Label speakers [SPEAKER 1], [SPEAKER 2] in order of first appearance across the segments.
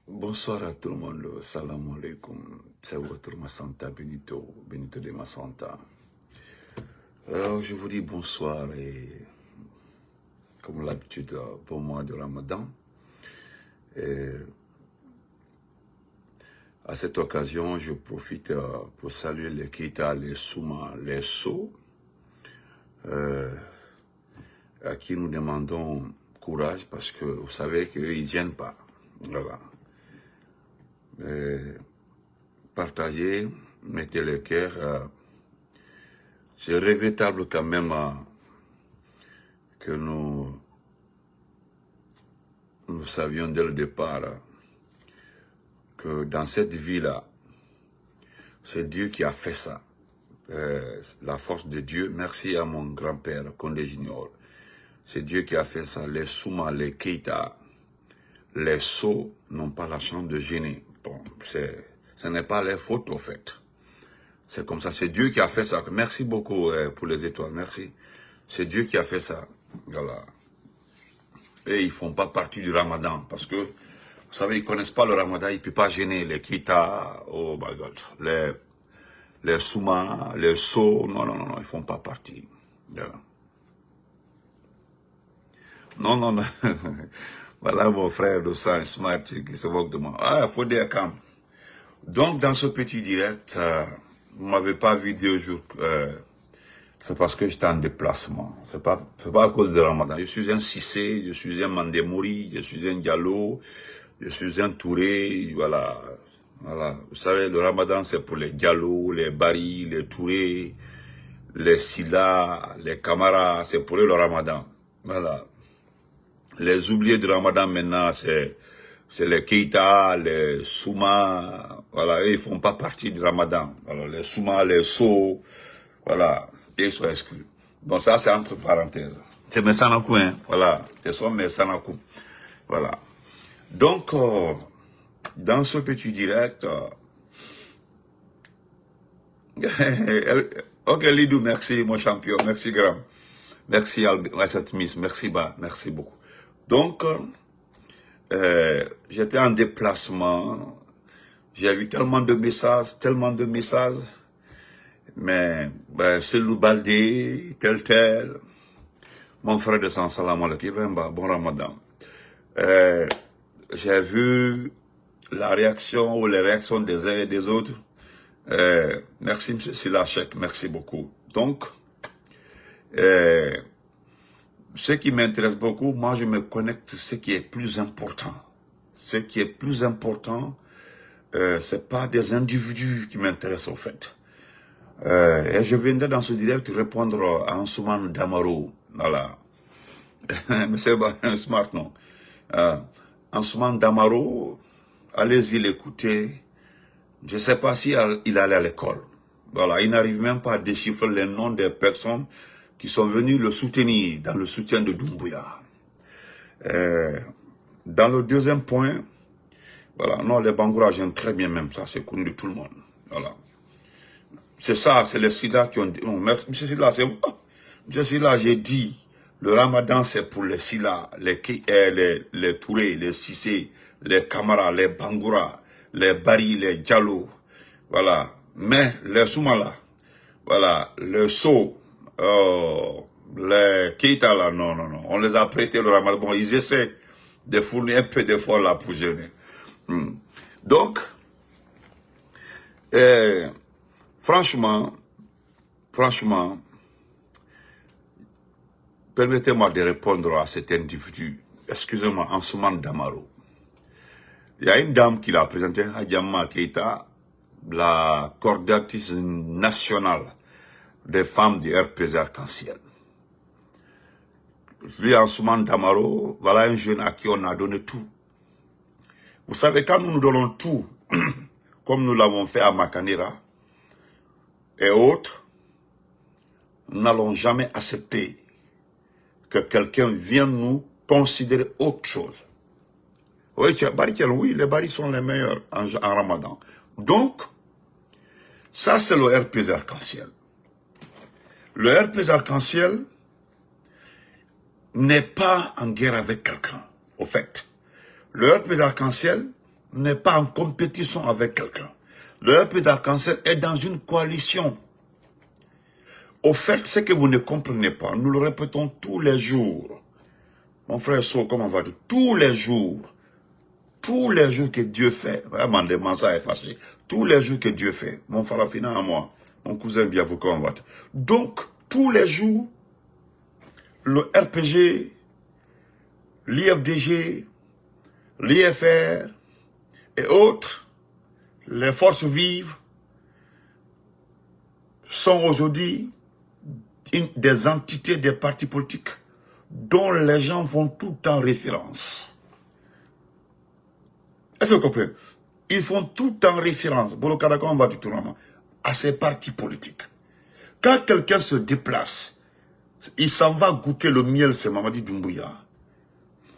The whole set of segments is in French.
[SPEAKER 1] Bonsoir à tout le monde, salam alaikum, c'est votre Massanta Benito, Benito de Massanta. Alors je vous dis bonsoir et comme l'habitude pour moi de Ramadan. Et à cette occasion, je profite pour saluer les Keita, les Souma, les So, à qui nous demandons courage parce que vous savez qu'eux, ils ne viennent pas. Voilà. Partagez, mettez le cœur. C'est regrettable quand même que nous savions dès le départ que dans cette vie-là, c'est Dieu qui a fait ça. La force de Dieu, merci à mon grand-père Condé Junior. C'est Dieu qui a fait ça. Les Souma, les Keita, les So n'ont pas la chance de gêner. Bon, ce n'est pas leur faute au fait. C'est comme ça, c'est Dieu qui a fait ça. Merci beaucoup pour les étoiles, merci. C'est Dieu qui a fait ça. Voilà. Et ils ne font pas partie du Ramadan parce que, vous savez, ils ne connaissent pas le Ramadan, ils ne peuvent pas gêner les Kita, oh my God, les Souma, les So, non, ils ne font pas partie. Voilà. Non. Voilà mon frère de sang smart qui se moque de moi. Ah, il faut dire quand. Donc, dans ce petit direct, vous ne m'avez pas vu deux jours. C'est parce que j'étais en déplacement. C'est pas à cause de Ramadan. Je suis un Cissé, je suis un Mandemori, je suis un Diallo, je suis un Touré, voilà. Vous savez, le Ramadan, c'est pour les Diallo, les Bari, les Touré, les Silla, les Kamara, c'est pour eux le Ramadan. Voilà. Les oubliés du Ramadan maintenant, c'est les Keita, les Souma, voilà, eux, ils font pas partie du Ramadan. Alors, les Souma, les So, voilà, ils sont exclus. Bon, ça, c'est entre parenthèses. C'est mes Sanakou, hein, voilà, ce sont mes Sanakou. Voilà. Donc, dans ce petit direct, ok, Lidou, merci, mon champion, merci, Gram. Merci, cette Miss, merci, merci beaucoup. Donc, j'étais en déplacement, j'ai vu tellement de messages, mais Selou Baldé, tel, mon frère de sang, salam alaikum, bon Ramadan. J'ai vu la réaction ou les réactions des uns et des autres. Merci M. Silachek, merci beaucoup. Donc, ce qui m'intéresse beaucoup, moi je me connecte à ce qui est plus important. Ce qui est plus important, c'est pas des individus qui m'intéressent au fait. Et je viendrai dans ce direct répondre à Ansoumane Damaro. Voilà. Mais c'est smart, non? Ansoumane Damaro, allez-y l'écouter. Je ne sais pas si il allait à l'école. Voilà, il n'arrive même pas à déchiffrer les noms des personnes qui sont venus le soutenir dans le soutien de Doumbouya. Dans le deuxième point, voilà, non, les Bangoura, j'aime très bien même ça, c'est connu de tout le monde. Voilà. C'est ça, c'est les Sida qui ont dit, non, merci, M. Silla, c'est vous. M. Silla, j'ai dit, le Ramadan, c'est pour les Silla, les Touré, les Sissé, les Kamara, les Bangoura, les Bari, les Diallo. Voilà. Mais les Soumala, voilà, les So, les Keita là, non, on les a prêtés le Ramadan. Bon, ils essaient de fournir un peu d'efforts là pour jeûner. Donc, franchement, permettez-moi de répondre à cet individu. Excusez-moi, Ansoumane Damaro. Il y a une dame qui l'a présentée, Hadjama Keita, la coordinatrice nationale des femmes du RPZ Arc-en-Ciel. Lui, Ansoumane Damaro, voilà un jeune à qui on a donné tout. Vous savez, quand nous donnons tout, comme nous l'avons fait à Makanera et autres, nous n'allons jamais accepter que quelqu'un vienne nous considérer autre chose. Oui, les Bari sont les meilleurs en Ramadan. Donc, ça c'est le RPZ Arc-en-Ciel. Le RPZ Arc-en-Ciel, n'est pas en guerre avec quelqu'un, au fait. Le RPG d'Arc-en-Ciel n'est pas en compétition avec quelqu'un. Le RPG d'Arc-en-Ciel est dans une coalition. Au fait, ce que vous ne comprenez pas, nous le répétons tous les jours. Mon frère So, comment va-t-il? Tous les jours que Dieu fait, vraiment, des mensonges effacés, tous les jours que Dieu fait, mon Farafina à moi, mon cousin bien vous, comment va-t-il? Donc, tous les jours, le RPG, l'IFDG, l'IFR et autres, les forces vives, sont aujourd'hui des entités des partis politiques dont les gens font tout le temps référence. Est-ce que vous comprenez? Ils font tout le temps référence, on va du tournament, à ces partis politiques. Quand quelqu'un se déplace, il s'en va goûter le miel, c'est Mamadi Doumbouya.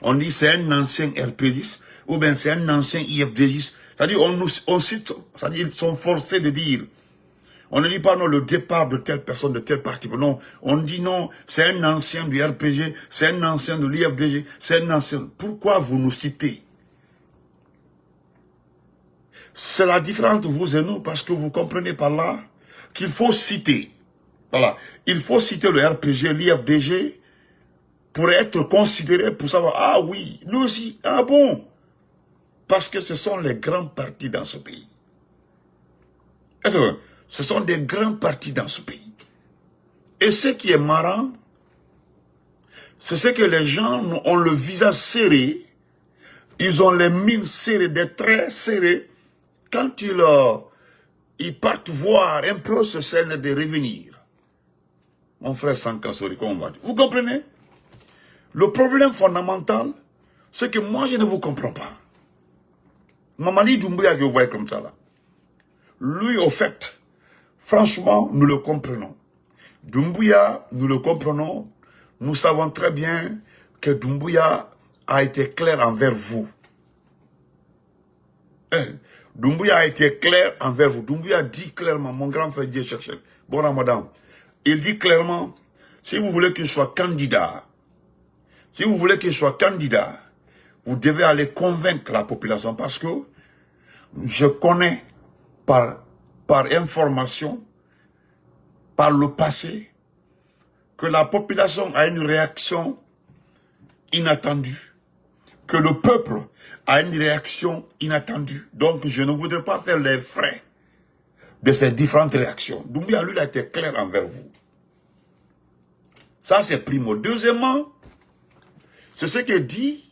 [SPEAKER 1] On dit c'est un ancien RPGiste, ou bien c'est un ancien IFDGiste. C'est-à-dire, on cite, c'est-à-dire, ils sont forcés de dire. On ne dit pas non, le départ de telle personne, de tel parti. Non, on dit non, c'est un ancien du RPG, c'est un ancien de l'IFDG, c'est un ancien. Pourquoi vous nous citez? C'est la différence entre vous et nous, parce que vous comprenez par là qu'il faut citer. Voilà. Il faut citer le RPG, l'IFDG, pour être considéré, pour savoir, ah oui, nous aussi, ah bon. Parce que ce sont les grands partis dans ce pays. Est-ce que ce sont des grands partis dans ce pays. Et ce qui est marrant, c'est ce que les gens ont le visage serré, ils ont les mines serrées, des traits serrés. Quand ils partent voir un peu ce scène de revenir. Mon frère Sankassori, comment on va dire. Vous comprenez? Le problème fondamental, c'est que moi, je ne vous comprends pas. Mamadi Doumbouya, que vous voyez comme ça là. Lui, au fait, franchement, nous le comprenons. Doumbouya, nous le comprenons. Nous savons très bien que Doumbouya a été clair envers vous. Doumbouya a été clair envers vous. Doumbouya dit clairement, mon grand frère Dieu cherche. Bon Ramadan. Il dit clairement, si vous voulez qu'il soit candidat, vous devez aller convaincre la population parce que je connais par information, par le passé, que la population a une réaction inattendue, que le peuple a une réaction inattendue. Donc, je ne voudrais pas faire les frais de ces différentes réactions. Doumbouya, lui, a été clair envers vous. Ça, c'est primo. Deuxièmement, c'est ce que dit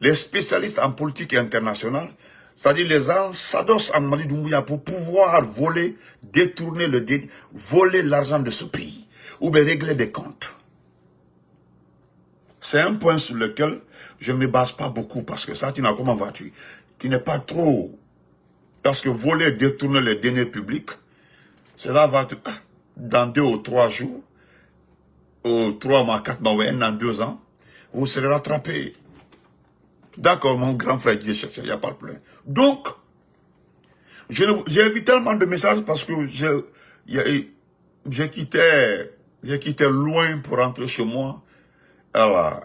[SPEAKER 1] les spécialistes en politique internationale, c'est-à-dire les ambassadeurs en Mamadi Doumbouya pour pouvoir voler, détourner voler l'argent de ce pays, ou bien régler des comptes. C'est un point sur lequel je ne me base pas beaucoup, parce que ça, tu n'as comment vas-tu, qui n'est pas trop, parce que voler, détourner les deniers publics, cela va dans 2 ou 3 jours, ou 3 mois, 4 mois, 1 an, 2 ans, vous serez rattrapé. D'accord, mon grand frère dit chercher, il n'y a pas de problème. Donc, j'ai vu tellement de messages parce que j'ai quitté loin pour rentrer chez moi. Alors,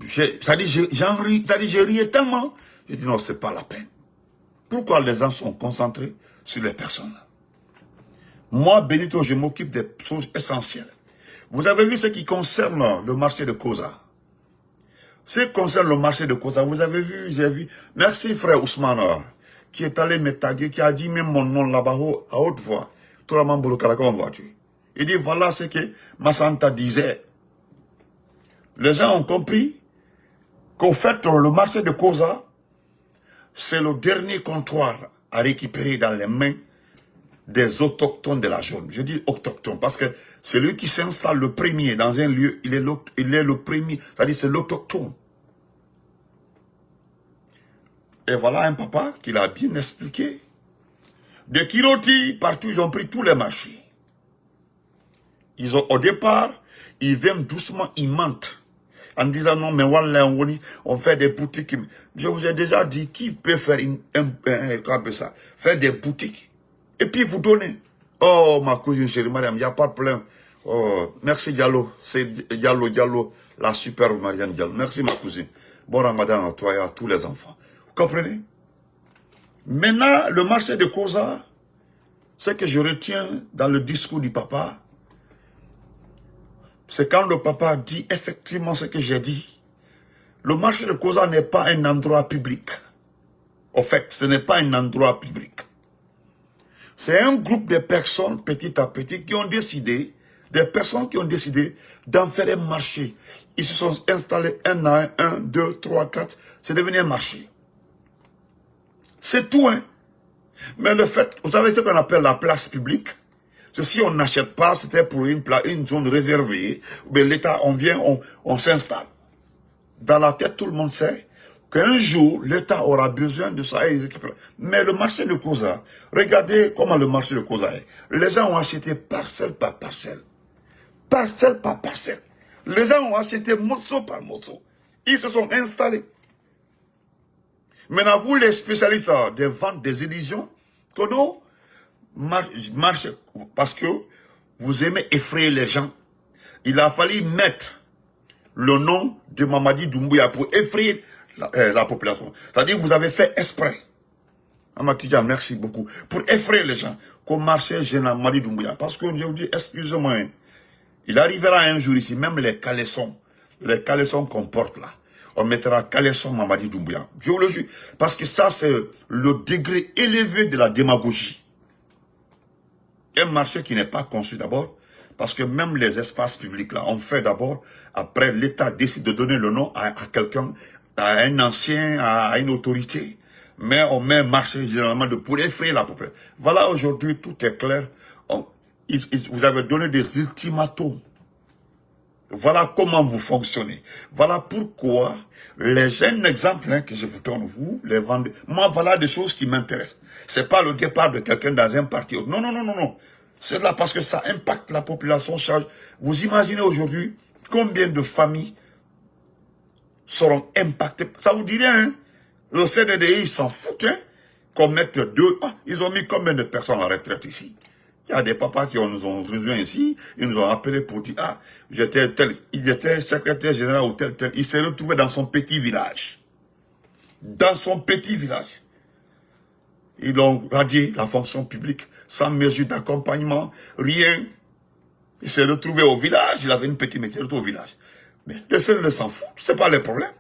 [SPEAKER 1] j'ai riais tellement. J'ai dit non, c'est pas la peine. Pourquoi les gens sont concentrés sur les personnes? Moi, Benito, je m'occupe des choses essentielles. Vous avez vu ce qui concerne le marché de Koza. Ce qui concerne le marché de Koza, vous avez vu, j'ai vu. Merci frère Ousmane, qui est allé me taguer, qui a dit même mon nom là-bas à haute voix. Tout le monde, comment vas-tu? Il dit voilà ce que Massanta disait. Les gens ont compris qu'au fait, le marché de Koza, c'est le dernier comptoir à récupérer dans les mains des autochtones de la zone. Je dis autochtones parce que c'est lui qui s'installe le premier dans un lieu, il est le premier, c'est-à-dire c'est l'autochtone. Et voilà un papa qui l'a bien expliqué. De Kiroti, partout, ils ont pris tous les marchés. Au départ, ils viennent doucement, ils mentent. En disant non, mais voilà, on fait des boutiques. Je vous ai déjà dit, qui peut faire faire des boutiques. Et puis vous donnez. Oh, ma cousine chérie, madame, il n'y a pas de problème. Oh, merci Diallo. C'est Diallo, la superbe Marianne Diallo. Merci ma cousine. Bon Ramadan à toi et à tous les enfants. Vous comprenez? Maintenant, le marché de Koza, ce que je retiens dans le discours du papa, c'est quand le papa dit effectivement ce que j'ai dit. Le marché de Koza n'est pas un endroit public. Au fait, ce n'est pas un endroit public. C'est un groupe de personnes, petit à petit, qui ont décidé, des personnes qui ont décidé d'en faire un marché. Ils se sont installés un à un, deux, trois, quatre. C'est devenu un marché. C'est tout, hein. Mais le fait, vous savez ce qu'on appelle la place publique? Si on n'achète pas, c'était pour une zone réservée. Mais l'État, on vient, on s'installe. Dans la tête, tout le monde sait qu'un jour, l'État aura besoin de ça et il récupère. Mais le marché de Koza, regardez comment le marché de Koza est. Les gens ont acheté parcelle par parcelle. Parcelle par parcelle. Les gens ont acheté morceau par morceau. Ils se sont installés. Maintenant, vous les spécialistes des ventes des illusions, Kono, marche parce que vous aimez effrayer les gens. Il a fallu mettre le nom de Mamadi Doumbouya pour effrayer la population. C'est-à-dire que vous avez fait exprès. Amatidia, merci beaucoup. Pour effrayer les gens. Qu'on marchait Mamadi Doumbouya. Parce que je vous dis, excusez-moi, hein, il arrivera un jour ici, même les caleçons qu'on porte là, on mettra caleçon Mamadi Doumbouya. Je vous le jure. Parce que ça, c'est le degré élevé de la démagogie. Un marché qui n'est pas conçu d'abord, parce que même les espaces publics là, on fait d'abord, après l'État décide de donner le nom à quelqu'un, à un ancien, à une autorité. Mais on met un marché généralement pour effrayer la population. Voilà, aujourd'hui, tout est clair. Vous avez donné des ultimatums. Voilà comment vous fonctionnez. Voilà pourquoi les jeunes exemples hein, que je vous donne, vous, les vendez. Moi, voilà des choses qui m'intéressent. C'est pas le départ de quelqu'un dans un parti. Non, non, non, non, non. C'est là parce que ça impacte la population. Vous imaginez aujourd'hui combien de familles seront impactées. Ça vous dirait, hein? Le CNDI, ils s'en foutent, hein? Qu'on mette deux. Ah, ils ont mis combien de personnes en retraite ici? Il y a des papas qui nous ont rejoints ici, ils nous ont appelés pour dire, ah, j'étais tel, il était secrétaire général ou tel. Il s'est retrouvé dans son petit village. Dans son petit village. Ils ont radié la fonction publique, sans mesure d'accompagnement, rien. Il s'est retrouvé au village, il avait une petite métier, il est au village. Mais les CNDI s'en foutent, c'est pas le problème.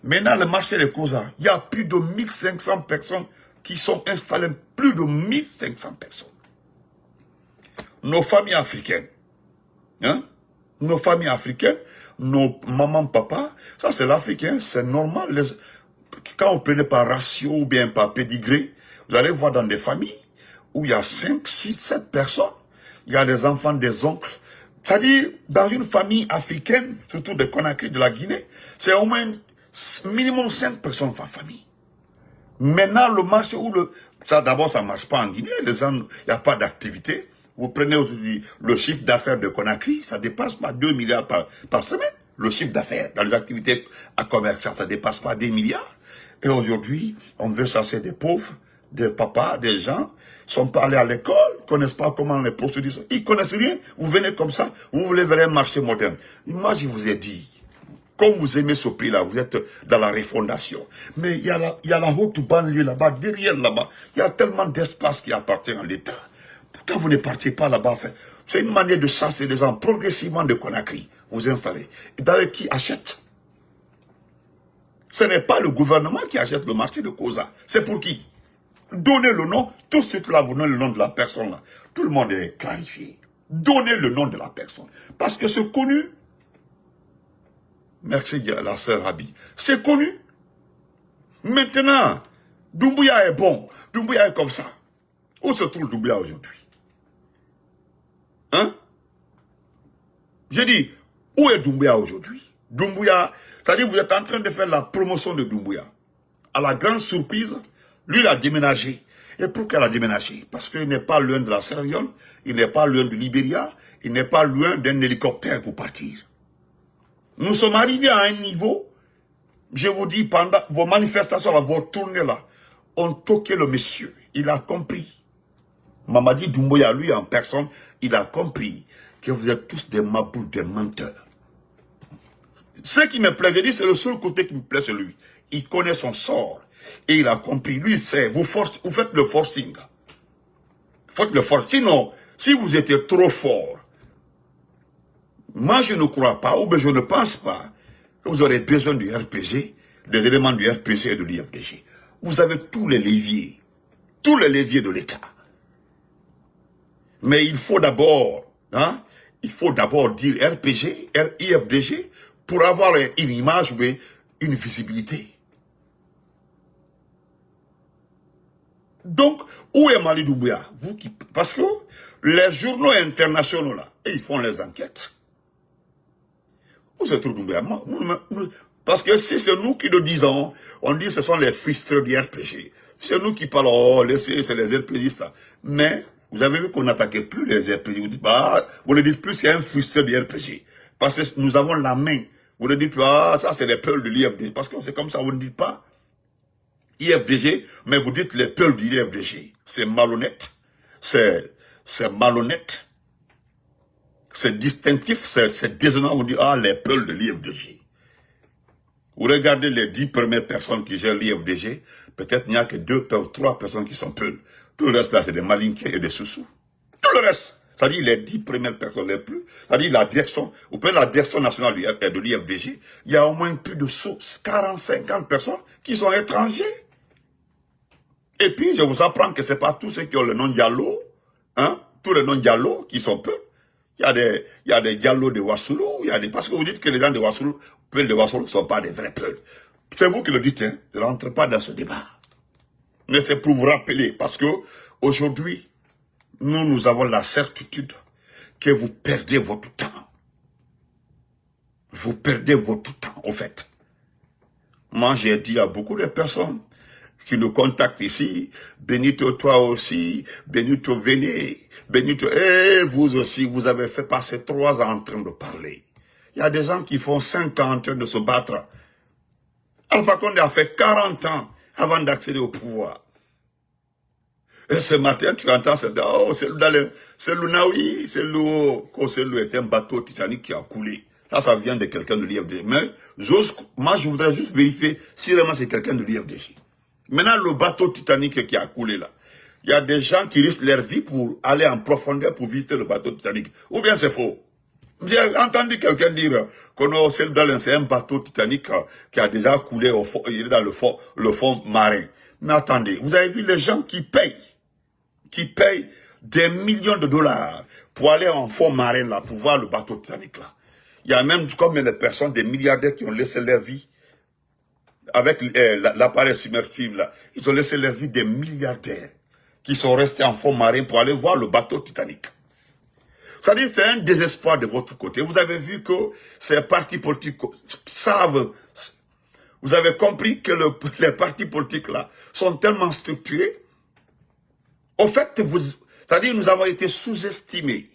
[SPEAKER 1] Maintenant, le marché de Koza, il y a plus de 1500 personnes qui sont installées, plus de 1500 personnes. Nos familles africaines, hein? Nos familles africaines, nos mamans, papas, ça c'est l'Africain, c'est normal. Quand on prenait par ratio ou bien par pédigré, vous allez voir dans des familles où il y a 5, 6, 7 personnes, il y a des enfants, des oncles. C'est-à-dire, dans une famille africaine, surtout de Conakry, de la Guinée, c'est au moins minimum 5 personnes par famille. Maintenant, le marché où ça d'abord, ça ne marche pas en Guinée, les gens, il n'y a pas d'activité. Vous prenez aujourd'hui le chiffre d'affaires de Conakry, ça dépasse pas 2 milliards par semaine. Le chiffre d'affaires dans les activités commerciales, ça dépasse pas 2 milliards. Et aujourd'hui, on veut chasser des pauvres, des papas, des gens, ils sont pas allés à l'école, connaissent pas comment les procédures sont. Ils connaissent rien, vous venez comme ça, vous voulez vers un marché moderne. Moi, je vous ai dit, comme vous aimez ce pays-là, vous êtes dans la refondation. Mais il y a la haute banlieue là-bas, derrière là-bas, il y a tellement d'espace qui appartient à l'État. Quand vous ne partiez pas là-bas, c'est une manière de chasser les gens progressivement de Conakry. Vous installez. Et d'ailleurs, qui achète? Ce n'est pas le gouvernement qui achète le marché de Koza. C'est pour qui? Donnez le nom. Tout ce que là, vous donnez le nom de la personne là. Tout le monde est clarifié. Donnez le nom de la personne. Parce que c'est connu. Merci la sœur Rabi. C'est connu. Maintenant, Doumbouya est bon. Doumbouya est comme ça. Où se trouve Doumbouya aujourd'hui? Hein? J'ai dit, où est Doumbouya aujourd'hui? Doumbouya, c'est-à-dire vous êtes en train de faire la promotion de Doumbouya. À la grande surprise, lui il a déménagé. Et pourquoi il a déménagé? Parce qu'il n'est pas loin de la Sierra Leone, il n'est pas loin du Libéria, il n'est pas loin d'un hélicoptère pour partir. Nous sommes arrivés à un niveau, je vous dis, pendant vos manifestations, là, vos tournées là, on toquait le monsieur, il a compris. Mamadi Doumbouya, lui en personne, il a compris que vous êtes tous des maboules, des menteurs. Ce qui me plaît, je dis, c'est le seul côté qui me plaît, c'est lui. Il connaît son sort. Et il a compris. Lui, il sait. Vous faites le forcing. Vous faites le forcing. Sinon, si vous étiez trop fort, moi, je ne crois pas, ou bien je ne pense pas, que vous aurez besoin du RPG, des éléments du RPG et de l'IFDG. Vous avez tous les leviers de l'État. Mais il faut d'abord, dire RPG, IFDG, pour avoir une image ou une visibilité. Donc, où est Mali Doumbouya? Parce que les journaux internationaux, là, ils font les enquêtes. Où se trouve Doumbouya? Parce que si c'est nous qui le disons, on dit que ce sont les frustrés du RPG. C'est nous qui parlons, oh, c'est les RPGistes. Mais, vous avez vu qu'on n'attaquait plus les RPG. Vous ne dites plus c'est un frustré du RPG. Parce que nous avons la main. Vous ne dites plus, ça c'est les peuls de l'IFDG. Parce que c'est comme ça, vous ne dites pas IFDG, mais vous dites les peuls du IFDG. C'est malhonnête. C'est malhonnête. C'est distinctif, c'est déshonneur. On dit, les peuls de l'IFDG. Vous regardez les 10 premières personnes qui gèrent l'IFDG, peut-être il n'y a que 2 ou 3 personnes qui sont peuls. Tout le reste là, c'est des malinqués et des sous-sous. Tout le reste. C'est-à-dire les 10 premières personnes les plus, c'est-à-dire la direction, ou peut-être la direction nationale de l'IFDG, il y a au moins plus de 40, 50 personnes qui sont étrangers. Et puis, je vous apprends que c'est pas tous ceux qui ont le nom Diallo, tous les noms Diallo qui sont peu. Il y a des Diallo de Wassoulou, parce que vous dites que les gens de Wassoulou, Peuls de Wassoulou ne sont pas des vrais Peuls. C'est vous qui le dites, je ne rentre pas dans ce débat. Mais c'est pour vous rappeler, parce que aujourd'hui, nous avons la certitude que vous perdez votre temps. Vous perdez votre temps, au fait. Moi, j'ai dit à beaucoup de personnes qui nous contactent ici, Benito, toi aussi, Benito, venez, Benito, vous aussi, vous avez fait passer 3 ans en train de parler. Il y a des gens qui font 5 ans en train de se battre. Alpha Condé a fait 40 ans avant d'accéder au pouvoir. Et ce matin, tu entends, c'est le Naoui, c'est un bateau Titanic qui a coulé. Ça vient de quelqu'un de l'IFDG. Mais moi, je voudrais juste vérifier si vraiment c'est quelqu'un de l'IFDG. Maintenant, le bateau Titanic qui a coulé là, il y a des gens qui risquent leur vie pour aller en profondeur pour visiter le bateau Titanic. Ou bien c'est faux. J'ai entendu quelqu'un dire que c'est un bateau Titanic qui a déjà coulé il est dans le fond marin. Mais attendez, vous avez vu les gens qui payent des millions de dollars pour aller en fond marin là, pour voir le bateau Titanic là. Il y a même combien de personnes, des milliardaires qui ont laissé leur vie avec l'appareil submersible là. Ils ont laissé leur vie, des milliardaires qui sont restés en fond marin pour aller voir le bateau Titanic. C'est-à-dire que c'est un désespoir de votre côté. Vous avez vu que ces partis politiques savent. Vous avez compris que les partis politiques là sont tellement structurés. Au fait, c'est-à-dire nous avons été sous-estimés.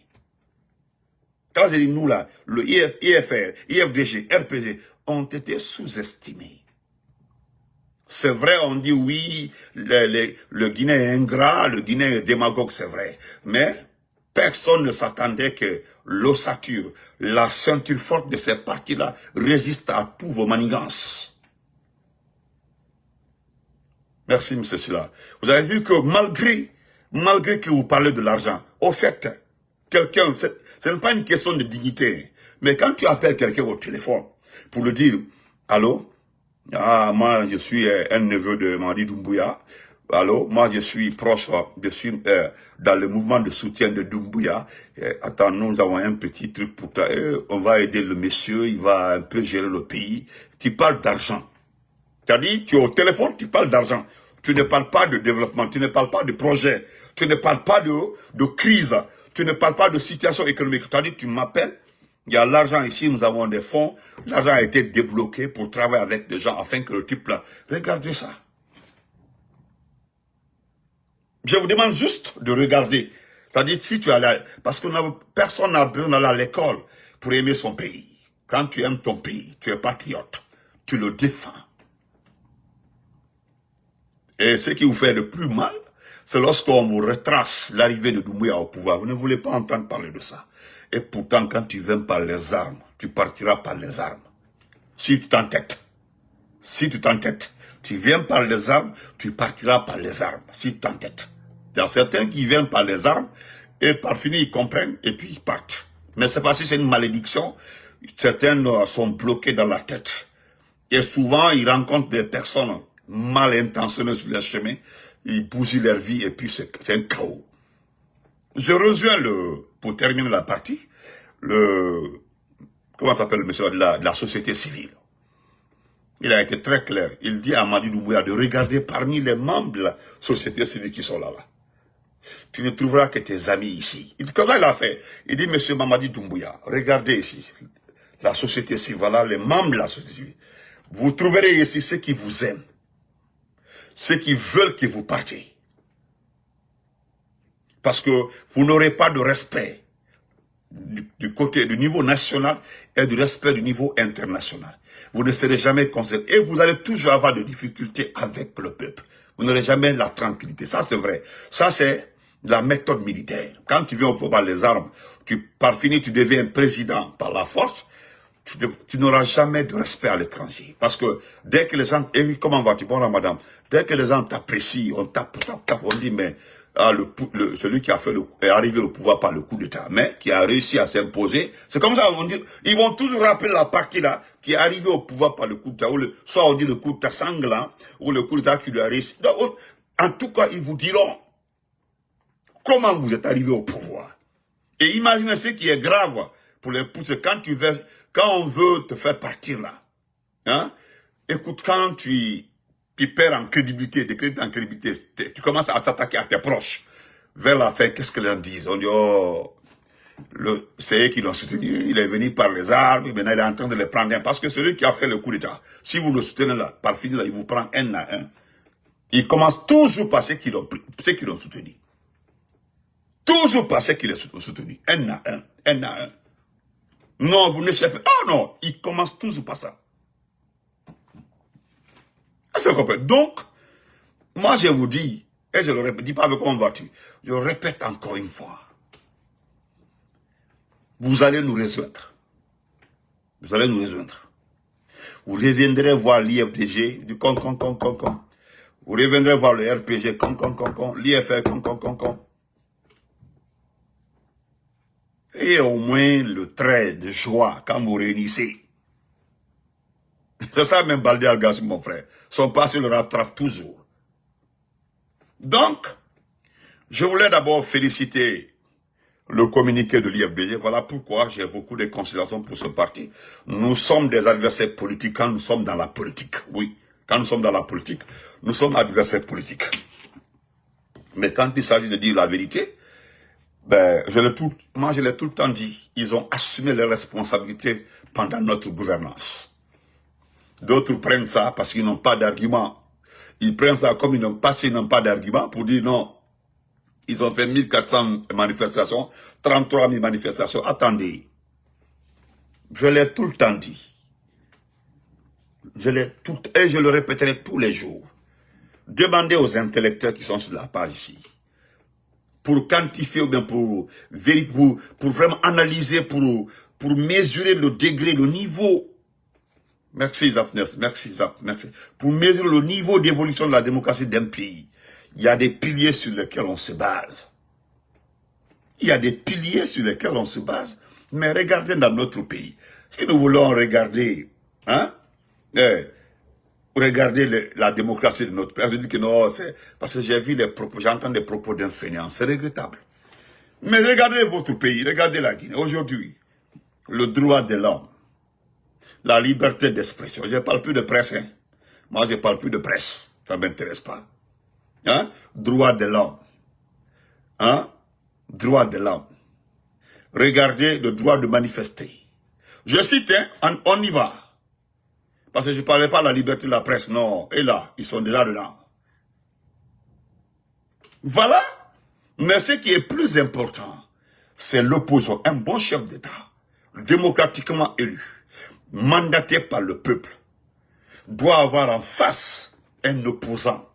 [SPEAKER 1] Quand je dis nous là, le IFR, IFDG, RPG ont été sous-estimés. C'est vrai, on dit oui, le Guinéen est ingrat, le Guinéen est démagogue, c'est vrai. Mais personne ne s'attendait que l'ossature, la ceinture forte de ces partis-là résiste à tous vos manigances. Merci, M. Silla. Vous avez vu que malgré que vous parlez de l'argent, au fait, quelqu'un, ce n'est pas une question de dignité, mais quand tu appelles quelqu'un au téléphone pour lui dire, allô, moi je suis un neveu de Mali Doumbouya, allô, moi je suis proche, je suis dans le mouvement de soutien de Doumbouya, attends, nous avons un petit truc pour toi, on va aider le monsieur, il va un peu gérer le pays, tu parles d'argent. C'est-à-dire, tu es au téléphone, tu parles d'argent. Tu ne parles pas de développement, tu ne parles pas de projet, tu ne parles pas de crise, tu ne parles pas de situation économique. C'est-à-dire, tu m'appelles, il y a l'argent ici, nous avons des fonds, l'argent a été débloqué pour travailler avec des gens afin que le type là, regardez ça. Je vous demande juste de regarder. C'est-à-dire, si tu as parce que personne n'a besoin d'aller à l'école pour aimer son pays. Quand tu aimes ton pays, tu es patriote, tu le défends. Et ce qui vous fait le plus mal, c'est lorsqu'on vous retrace l'arrivée de Doumbouya au pouvoir. Vous ne voulez pas entendre parler de ça. Et pourtant, quand tu viens par les armes, tu partiras par les armes. Si tu t'entêtes, tu viens par les armes, tu partiras par les armes. Si tu t'entêtes. Il y a certains qui viennent par les armes, et par fini, ils comprennent, et puis ils partent. Mais c'est parce que c'est une malédiction. Certains sont bloqués dans la tête. Et souvent, ils rencontrent des personnes mal intentionnées sur leur chemin. Ils bousillent leur vie, et puis c'est un chaos. Je rejoins pour terminer la partie, comment s'appelle le monsieur de la société civile. Il a été très clair. Il dit à Mamadi Doumbouya de regarder parmi les membres de la société civile qui sont là. Tu ne trouveras que tes amis ici. Comment il a fait? Il dit, monsieur Mamadi Doumbouya, regardez ici. La société civile, voilà les membres de la société civile. Vous trouverez ici ceux qui vous aiment. Ceux qui veulent que vous partiez. Parce que vous n'aurez pas de respect du niveau national et du respect du niveau international. Vous ne serez jamais concerné. Et vous allez toujours avoir des difficultés avec le peuple. Vous n'aurez jamais la tranquillité. Ça, c'est vrai. Ça, c'est la méthode militaire. Quand tu viens au pouvoir les armes, par fini, tu deviens président par la force, tu n'auras jamais de respect à l'étranger. Parce que dès que les gens... Et comment vas-tu? Bon, madame. Dès que les gens t'apprécient, on tape, on dit, mais... celui qui est arrivé au pouvoir par le coup d'État, mais qui a réussi à s'imposer. C'est comme ça, on dit, ils vont toujours rappeler la partie là, qui est arrivée au pouvoir par le coup d'État, soit on dit le coup d'État sanglant, ou le coup d'État qui lui a réussi. Donc, en tout cas, ils vous diront comment vous êtes arrivé au pouvoir. Et imaginez ce qui est grave pour les pousser quand on veut te faire partir là. Hein? Écoute, quand tu perds en crédibilité, tu commences à t'attaquer à tes proches. Vers la fin, qu'est-ce que les gens disent? On dit, oh, c'est eux qui l'ont soutenu, il est venu par les armes, maintenant il est en train de les prendre. Parce que celui qui a fait le coup d'État, si vous le soutenez là, par fini, là, il vous prend un à un. Il commence toujours par ceux qui l'ont soutenu. Toujours par ceux qui l'ont soutenu. Un à un. Non, vous ne savez pas. Oh non, il commence toujours par ça. Donc, moi je vous dis, et je le répète, dis pas avec comment vas-tu, je répète encore une fois, vous allez nous rejoindre. Vous allez nous rejoindre. Vous reviendrez voir l'IFDG, du con. Vous reviendrez voir le RPG, l'IFR, Et au moins le trait de joie quand vous réunissez. C'est ça même Baldé Algassi, mon frère. Son passé le rattrape toujours. Donc, je voulais d'abord féliciter le communiqué de l'IFBG. Voilà pourquoi j'ai beaucoup de considérations pour ce parti. Nous sommes des adversaires politiques quand nous sommes dans la politique. Oui, quand nous sommes dans la politique, nous sommes adversaires politiques. Mais quand il s'agit de dire la vérité, ben, moi je l'ai tout le temps dit, ils ont assumé leurs responsabilités pendant notre gouvernance. D'autres prennent ça parce qu'ils n'ont pas d'argument. Ils prennent ça comme ils n'ont pas d'argument pour dire non. Ils ont fait 1400 manifestations, 33 000 manifestations. Attendez. Je l'ai tout le temps dit. Et je le répéterai tous les jours. Demandez aux intellectuels qui sont sur la page ici. Pour quantifier ou bien pour vérifier, pour vraiment analyser, pour mesurer le degré, le niveau. Merci Zap, merci. Pour mesurer le niveau d'évolution de la démocratie d'un pays, il y a des piliers sur lesquels on se base. Mais regardez dans notre pays. Si nous voulons regarder, regardez la démocratie de notre pays, je dis que non, c'est parce que j'entends des propos d'un fainéant, c'est regrettable. Mais regardez votre pays, regardez la Guinée. Aujourd'hui, le droit de l'homme, la liberté d'expression. Je ne parle plus de presse. Hein. Moi, je ne parle plus de presse. Ça ne m'intéresse pas. Hein? Droit de l'homme. Hein? Droit de l'homme. Regardez le droit de manifester. Je cite, hein, on y va. Parce que je ne parlais pas de la liberté de la presse. Non. Et là, ils sont déjà dedans. Voilà. Mais ce qui est plus important, c'est l'opposition. Un bon chef d'État, démocratiquement élu, mandaté par le peuple, doit avoir en face un opposant.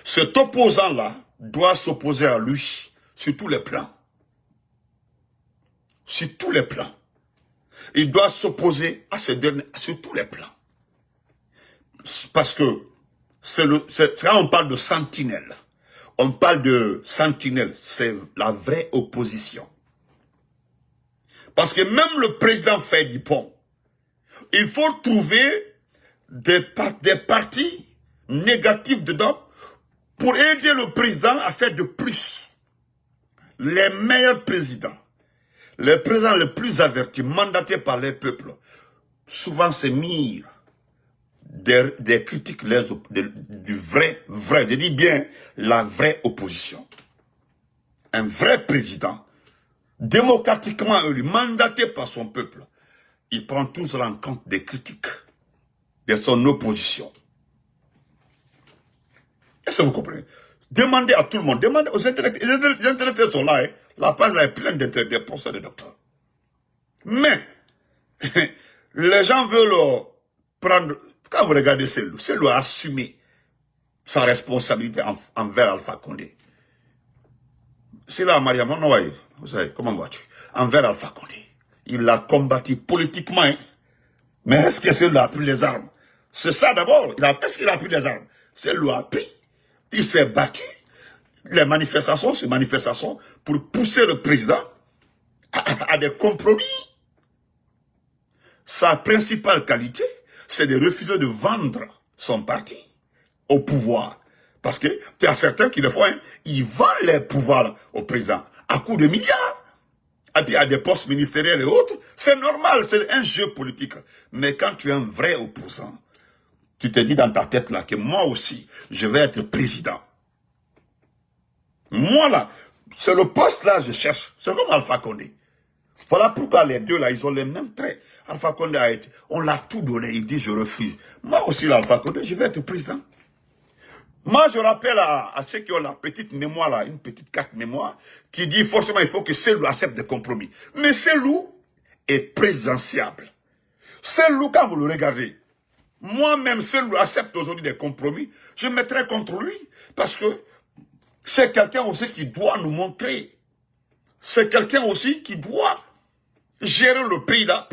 [SPEAKER 1] Cet opposant-là doit s'opposer à lui sur tous les plans. sur tous les plans. Il doit s'opposer à ces derniers sur tous les plans. Parce que quand on parle de sentinelle, c'est la vraie opposition. Parce que même le président fait du pont. Il faut trouver des partis négatifs dedans pour aider le président à faire de plus. Les meilleurs présidents, les présidents les plus avertis, mandatés par les peuples, souvent se mirent des critiques du vrai, je dis bien la vraie opposition. Un vrai président, démocratiquement élu, mandaté par son peuple, il prend toujours en compte des critiques de son opposition. Est-ce que vous comprenez? Demandez à tout le monde, demandez aux intellectuels. Les intellectuels sont là, hein. La page là est pleine de professeurs, de docteurs. Mais, les gens veulent prendre... Quand vous regardez Cellou a assumé sa responsabilité envers Alpha Condé. C'est là, Mariam, vous savez, comment vas-tu? Envers Alpha Condé. Il l'a combattu politiquement, hein. Mais est-ce que Cellou a pris les armes? C'est ça d'abord. Est-ce qu'il a pris les armes? Cellou a pris. Il s'est battu. Les manifestations, ces manifestations, pour pousser le président à des compromis. Sa principale qualité, c'est de refuser de vendre son parti au pouvoir. Parce que il y a certains qui le font, hein, ils vendent les pouvoirs au président à coups de milliards. Et puis à des postes ministériels et autres. C'est normal, c'est un jeu politique. Mais quand tu es un vrai opposant, tu te dis dans ta tête là que moi aussi, je vais être président. Moi là, c'est le poste là je cherche. C'est comme Alpha Condé. Voilà pourquoi les deux là, ils ont les mêmes traits. Alpha Condé a été, on l'a tout donné, il dit je refuse. Moi aussi l'Alpha Condé, je vais être président. Moi je rappelle à ceux qui ont la petite mémoire là, une petite carte mémoire, qui dit forcément il faut que Cellou accepte des compromis. Mais Cellou est présidentiable. Cellou, quand vous le regardez, moi-même Cellou accepte aujourd'hui des compromis, je mettrai contre lui, parce que c'est quelqu'un aussi qui doit nous montrer. C'est quelqu'un aussi qui doit gérer le pays là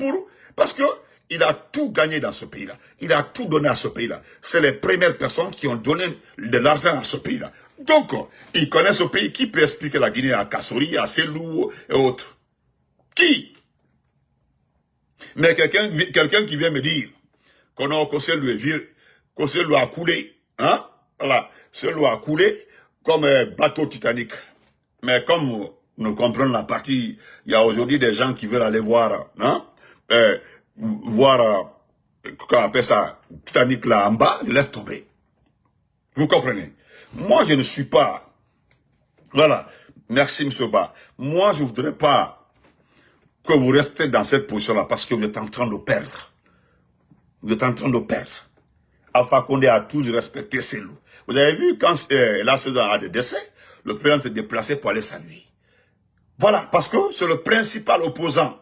[SPEAKER 1] parce que il a tout gagné dans ce pays-là. Il a tout donné à ce pays-là. C'est les premières personnes qui ont donné de l'argent à ce pays-là. Donc, il connaît ce pays. Qui peut expliquer la Guinée à Kassori, à Cellou et autres? Qui? Mais quelqu'un qui vient me dire que Cellou est vieux, que Cellou a coulé, hein? Voilà, Cellou a coulé comme un bateau Titanic. Mais comme nous comprenons la partie, il y a aujourd'hui des gens qui veulent aller voir, hein? Voir, comment on appelle ça, Titanic là en bas, je laisse tomber. Vous comprenez? Moi, je ne suis pas, voilà, merci M. Ba. Moi, je ne voudrais pas que vous restez dans cette position-là parce que vous êtes en train de perdre. Vous êtes en train de perdre. Alpha Condé a toujours respecté Cellou. Vous avez vu, quand là, Cellou a des décès, le président s'est déplacé pour aller saluer. Voilà, parce que c'est le principal opposant.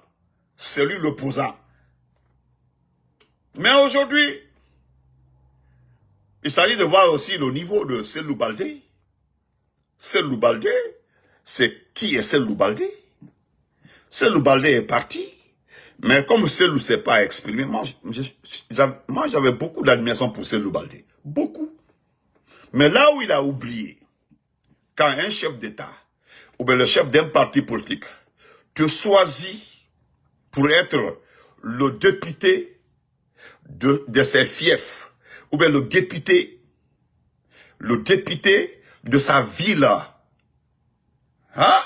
[SPEAKER 1] C'est lui l'opposant. Mais aujourd'hui, il s'agit de voir aussi le niveau de Cellou Baldé. Cellou Baldé, c'est qui est Cellou Baldé? Cellou Baldé est parti. Mais comme Cellou ne s'est pas exprimé, moi j'avais beaucoup d'admiration pour Cellou Baldé. Beaucoup. Mais là où il a oublié, quand un chef d'État, ou bien le chef d'un parti politique, te choisit pour être le député de ses fiefs, ou bien le député de sa ville, hein?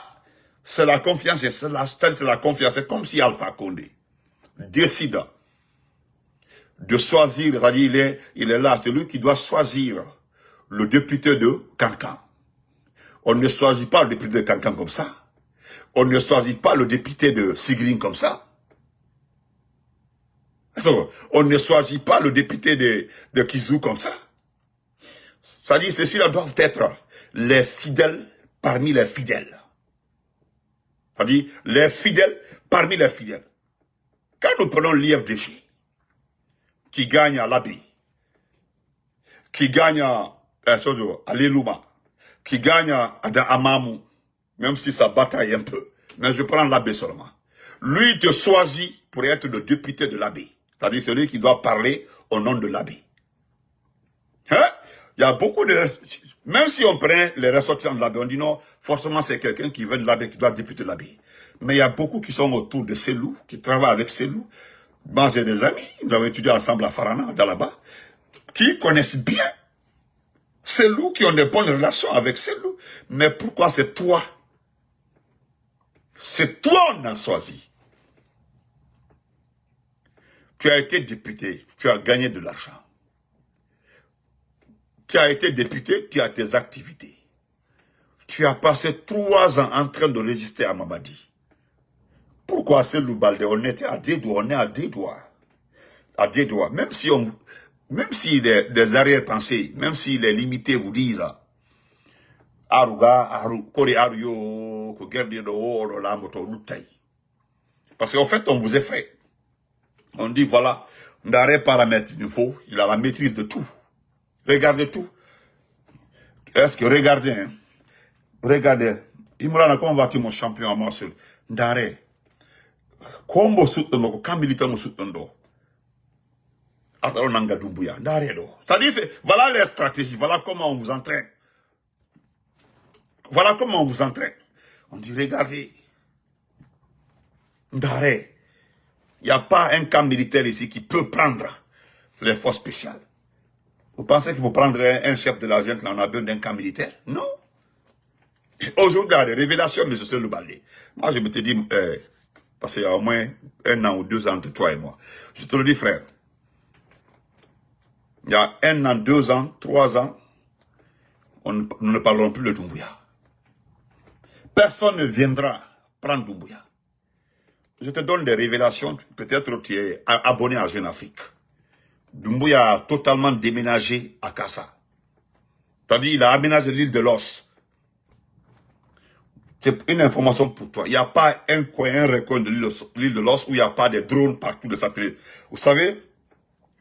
[SPEAKER 1] C'est la confiance, c'est la confiance. C'est comme si Alpha Condé décide de choisir, c'est-à-dire il est là, c'est lui qui doit choisir le député de Kankan. On ne choisit pas le député de Kankan comme ça. On ne choisit pas le député de Sigrin comme ça. On ne choisit pas le député de Kizou comme ça. C'est-à-dire, ceux-ci doivent être les fidèles parmi les fidèles. C'est-à-dire, les fidèles parmi les fidèles. Quand nous prenons l'IFDG, qui gagne à l'Abbé, qui gagne à l'Elouma, qui gagne à Mamou, même si ça bataille un peu, mais je prends l'Abbé seulement. Lui, il te choisit pour être le député de l'abbé. C'est-à-dire celui qui doit parler au nom de l'abbé. Hein? Il y a beaucoup de... Même si on prenait les ressortissants de l'abbé, on dit non, forcément c'est quelqu'un qui vient de l'abbé, qui doit être député de l'abbé. Mais il y a beaucoup qui sont autour de Selou, qui travaillent avec Selou. Moi, j'ai des amis, nous avons étudié ensemble à Farana, dans là-bas, qui connaissent bien Selou, qui ont de bonnes relations avec Selou. Mais pourquoi c'est toi? C'est toi on a choisi. Tu as été député, tu as gagné de l'argent. Tu as été député, tu as tes activités. Tu as passé 3 ans en train de résister à Mamadi. Pourquoi Selou Baldé? On était à des doigts, on est à des doigts. À des doigts. Même si des arrière-pensées, même si les limités vous disent Aruga, Kore Aruyo, parce qu'en fait, on vous effraie. On dit, voilà, Ndare paramètre info, il a la maîtrise de tout. Regardez tout. Est-ce que, regardez, hein, regardez, Imran, comment vas-tu mon champion à moi seul? Ndare, comment soutenons, quand militant nous soutenons? C'est-à-dire, voilà les stratégies, voilà comment on vous entraîne. Voilà comment on vous entraîne. On dit, regardez, Ndare, il n'y a pas un camp militaire ici qui peut prendre les forces spéciales. Vous pensez qu'il faut prendre un chef de la junte, là, on a besoin d'un camp militaire? Non. Aujourd'hui, il y a des révélations de ce Baldé. Moi, je me te dis, parce qu'il y a au moins 1 an ou 2 ans entre toi et moi. Je te le dis, frère. Il y a 1 an, 2 ans, 3 ans, nous ne parlerons plus de Doumbouya. Personne ne viendra prendre Doumbouya. Je te donne des révélations, peut-être tu es abonné à Jeune Afrique. Doumbouya a totalement déménagé à Kassa. C'est-à-dire, il a aménagé l'île de l'Os. C'est une information pour toi. Il n'y a pas un coin, un recoin de l'île de l'Os où il n'y a pas de drones partout de satellites. Vous savez,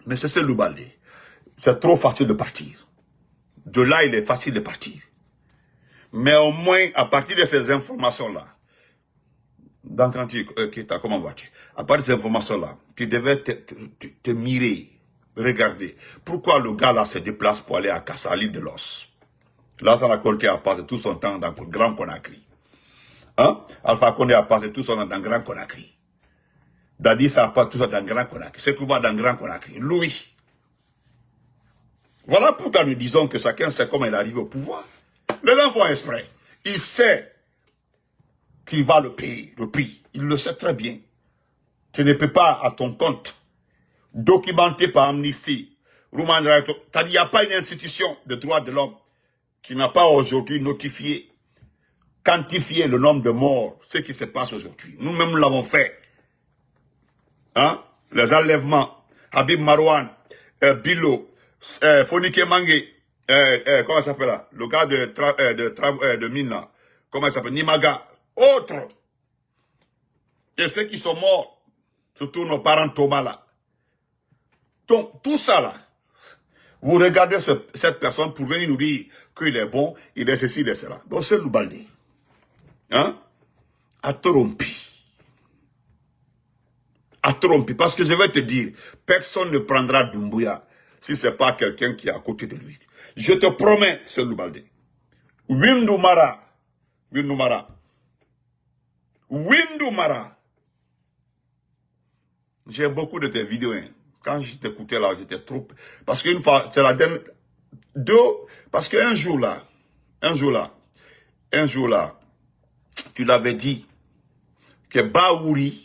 [SPEAKER 1] mais c'est Selou Baldé. C'est trop facile de partir. De là, il est facile de partir. Mais au moins, à partir de ces informations-là, dans quand comment vas-tu? À partir de ces informations-là, tu devais te mirer, regarder. Pourquoi le gars là se déplace pour aller à Kassa, l'île de l'Os? Là, ça a Conté a passé tout son temps dans le Grand Conakry. Hein? Alpha Condé a passé tout son temps dans le Grand Conakry. Dadi, ça a passé tout son temps dans le Grand Conakry. C'est comment dans le Grand Conakry? Louis. Voilà pourquoi nous disons que chacun sait comment il arrive au pouvoir. Les gens font exprès. Il sait qu'il va le payer, le prix. Il le sait très bien. Tu ne peux pas, à ton compte, documenté par Amnesty, il n'y a pas une institution de droits de l'homme qui n'a pas aujourd'hui notifié, quantifié le nombre de morts, ce qui se passe aujourd'hui. Nous-mêmes l'avons fait. Hein? Les enlèvements, Habib Marouane, Bilo, Fonike Mangé, comment ça s'appelle là? Le gars de mine là, comment il s'appelle? Nimaga, autres. Et ceux qui sont morts, surtout nos parents Thomas là. Donc, tout ça là, vous regardez cette personne pour venir nous dire qu'il est bon, il est ceci, il est cela. Donc, c'est Selou Baldé. Hein? A trompi. A trompi. Parce que je vais te dire, personne ne prendra Doumbouya si ce n'est pas quelqu'un qui est à côté de lui. Je te promets, Selou Baldé. Windoumara. J'ai beaucoup de tes vidéos. Hein. Quand je t'écoutais là, j'étais trop... Parce qu'une fois, c'est la dernière... Parce qu'un jour là, tu l'avais dit que Baouri,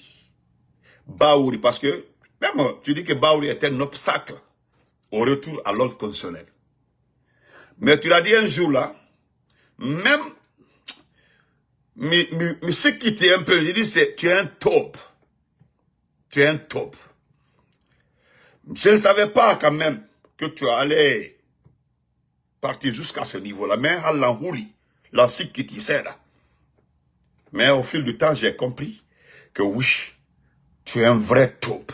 [SPEAKER 1] parce que même tu dis que Baouri était un obstacle au retour à l'ordre constitutionnel. Mais tu l'as dit un jour là, même, mais ce qui t'est un peu, je dis, c'est tu es un top. Tu es un top. Je ne savais pas quand même que tu allais partir jusqu'à ce niveau-là. Mais à l'enrouli, la qui t'y sert là. Mais au fil du temps, j'ai compris que oui, tu es un vrai top.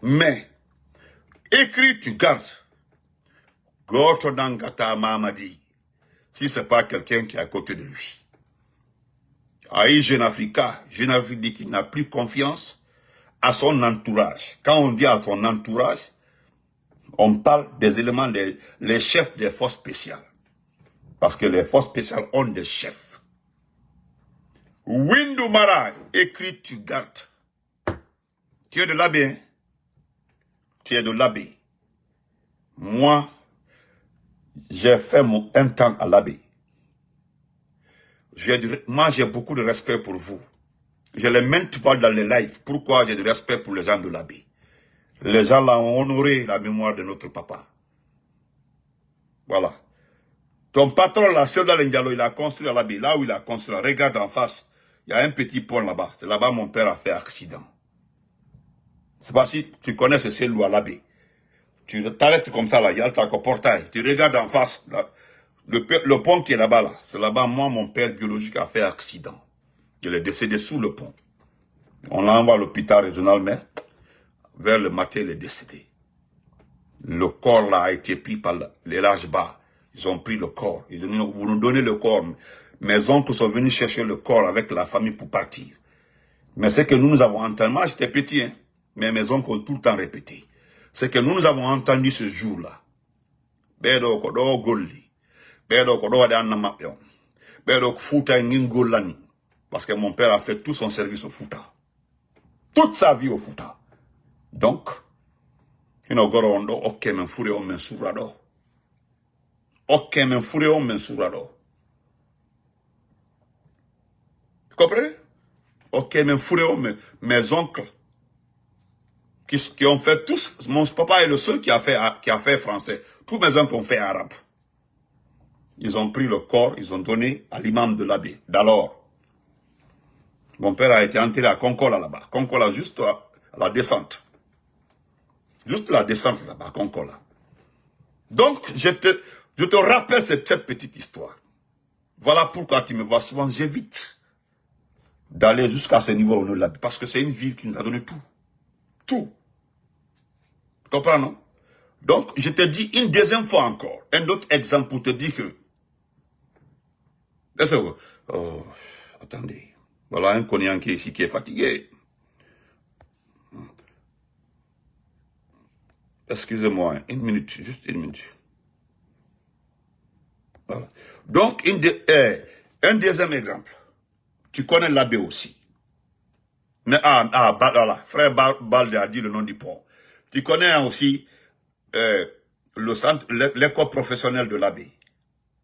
[SPEAKER 1] Mais, écrit, tu gardes. Gortonangata Mamadi. Si ce n'est pas quelqu'un qui est à côté de lui. Aïe, Jeune Africa dit qu'il n'a plus confiance à son entourage. Quand on dit à son entourage, on parle des éléments, les chefs des forces spéciales. Parce que les forces spéciales ont des chefs. Windou Mara, écrit, tu gardes. Tu es de l'abbé, hein? Tu es de l'abbé. Moi, j'ai fait un temps à l'abbé. Moi, j'ai beaucoup de respect pour vous. Je les maintes fois dans les lives. Pourquoi j'ai du respect pour les gens de l'abbé? Les gens là ont honoré la mémoire de notre papa. Voilà. Ton patron là, Seydou Diallo, il a construit à l'abbé. Là où il a construit, regarde en face. Il y a un petit pont là-bas. C'est là-bas mon père a fait accident. C'est pas si tu connais ce Seydou à l'abbé. Tu t'arrêtes comme ça là, il y a le portail. Tu regardes en face. Là, le pont qui est là-bas, là, c'est là-bas, moi, mon père biologique a fait accident. Il est décédé sous le pont. On l'envoie à l'hôpital régional, mais vers le matin, il est décédé. Le corps là a été pris par les larges bas. Ils ont pris le corps. Ils ont dit, vous nous donnez le corps. Mes oncles sont venus chercher le corps avec la famille pour partir. Mais c'est que nous avons entendu, moi j'étais petit, hein, mais mes oncles ont tout le temps répété. C'est que nous avons entendu ce jour-là. Bedo kodo golli. Bedo kodo wadana mapion. Bedo futa ngingolani. Parce que mon père a fait tout son service au Fouta. Toute sa vie au Fouta. Donc, il n'a pas ok men fure on men surado. Ok men fure on men surado. Tu comprends? Ok men fure on mes oncles qui ont fait tous. Mon papa est le seul qui a fait français. Tous mes oncles ont fait arabe. Ils ont pris le corps, ils ont donné à l'imam de l'abbé d'alors. Mon père a été enterré à Konkola là-bas. Konkola, juste à la descente. Juste la descente là-bas, Konkola. Donc, je te rappelle cette petite histoire. Voilà pourquoi tu me vois souvent, j'évite d'aller jusqu'à ce niveau au là, parce que c'est une ville qui nous a donné tout. Tout. Tu comprends, non? Donc, je te dis une deuxième fois encore, un autre exemple pour te dire que... Oh, attendez. Voilà un Konian qui est ici, qui est fatigué. Excusez-moi, une minute, juste une minute. Voilà. Donc, un deuxième exemple. Tu connais l'abbé aussi. Mais, voilà, frère Balde a dit le nom du pont. Tu connais aussi le centre, l'école professionnelle de l'abbé.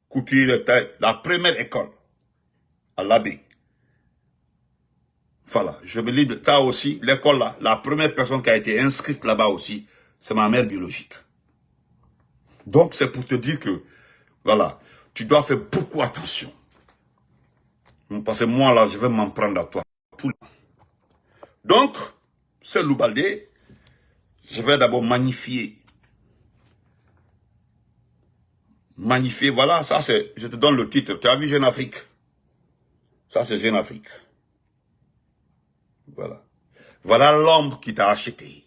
[SPEAKER 1] Couture, la première école à l'abbé. Voilà, je me dis, t'as aussi l'école là, la première personne qui a été inscrite là-bas aussi, c'est ma mère biologique. Donc, c'est pour te dire que, voilà, tu dois faire beaucoup attention. Parce que moi, là, je vais m'en prendre à toi. Donc, c'est Loubalde. Je vais d'abord magnifier. Magnifier, voilà, ça c'est, je te donne le titre. Tu as vu Jeune Afrique? Ça c'est Jeune Afrique. Voilà. Voilà l'homme qui t'a acheté.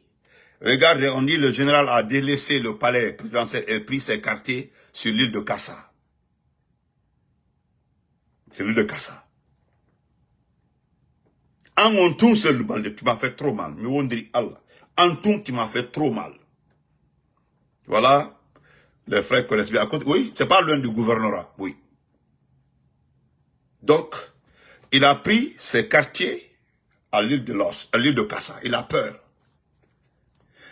[SPEAKER 1] Regarde, on dit le général a délaissé le palais présidentiel et pris ses quartiers sur l'île de Kassa. Sur l'île de Kassa. En mon tour, c'est le balde, tu m'as fait trop mal. Mais on dit Allah. En tout, tu m'as fait trop mal. Voilà. Les frères connaissent bien. Oui, c'est pas loin du gouvernorat. Oui. Donc, il a pris ses quartiers à l'île de Kassa. Il a peur.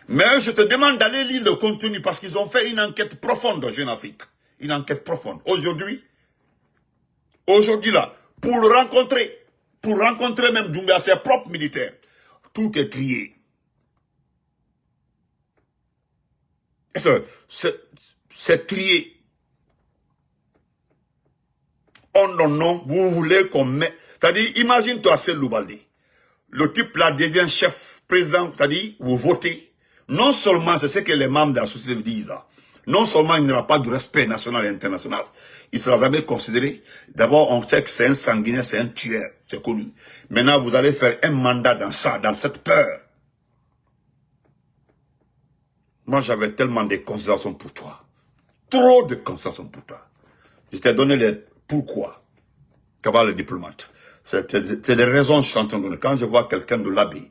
[SPEAKER 1] Mais je te demande d'aller lire le contenu parce qu'ils ont fait une enquête profonde en Jeune Afrique. Une enquête profonde. Aujourd'hui là, pour rencontrer même Doumbia, ses propres militaires, tout est trié. C'est trié. Oh non, non, vous voulez qu'on mette... C'est-à-dire, imagine-toi Seydou Loubalde. Le type là devient chef, président, c'est-à-dire, vous votez. Non seulement, c'est ce que les membres de la société disent, non seulement il n'y aura pas de respect national et international, il ne sera jamais considéré. D'abord, on sait que c'est un sanguinaire, c'est un tueur, c'est connu. Maintenant, vous allez faire un mandat dans ça, dans cette peur. Moi, j'avais tellement de considérations pour toi. Trop de considérations pour toi. Je t'ai donné les pourquoi. Qu'avant le diplomate. C'est des raisons que je suis en train de donner. Quand je vois quelqu'un de l'abbé,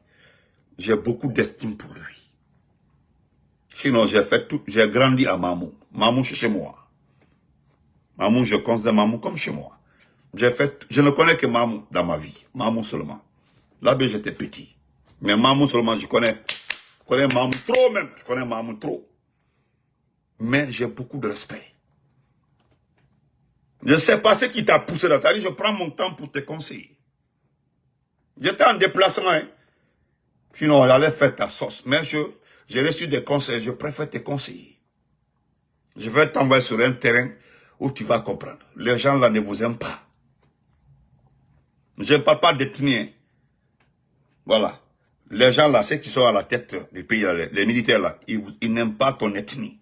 [SPEAKER 1] j'ai beaucoup d'estime pour lui. Sinon, j'ai grandi à Mamou. Mamou, c'est chez moi. Mamou, je considère Mamou comme chez moi. Je ne connais que Mamou dans ma vie. Mamou seulement. L'abbé, j'étais petit. Mais Mamou seulement, je connais Mamou trop même. Je connais Mamou trop. Mais j'ai beaucoup de respect. Je ne sais pas ce qui t'a poussé dans ta vie. Je prends mon temps pour te conseiller. J'étais en déplacement. Hein. Sinon, j'allais faire ta sauce. Mais j'ai reçu des conseils. Je préfère te conseiller. Je vais t'envoyer sur un terrain où tu vas comprendre. Les gens là ne vous aiment pas. Je ne parle pas d'ethnie. Hein. Voilà. Les gens là, ceux qui sont à la tête du pays, les militaires là, ils n'aiment pas ton ethnie.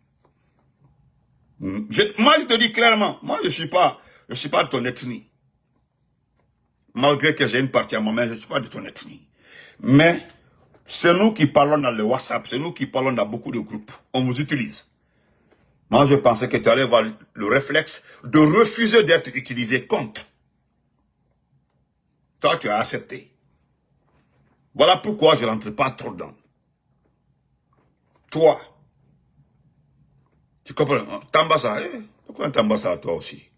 [SPEAKER 1] Moi, je te dis clairement, moi, je ne suis pas de ton ethnie. Malgré que j'ai une partie à moi-même, je ne suis pas de ton ethnie. Mais, c'est nous qui parlons dans le WhatsApp, c'est nous qui parlons dans beaucoup de groupes. On vous utilise. Moi, je pensais que tu allais avoir le réflexe de refuser d'être utilisé contre. Toi, tu as accepté. Voilà pourquoi je ne rentre pas trop dedans. Toi, tu comprends? Tambassa, pourquoi Tambassa toi aussi?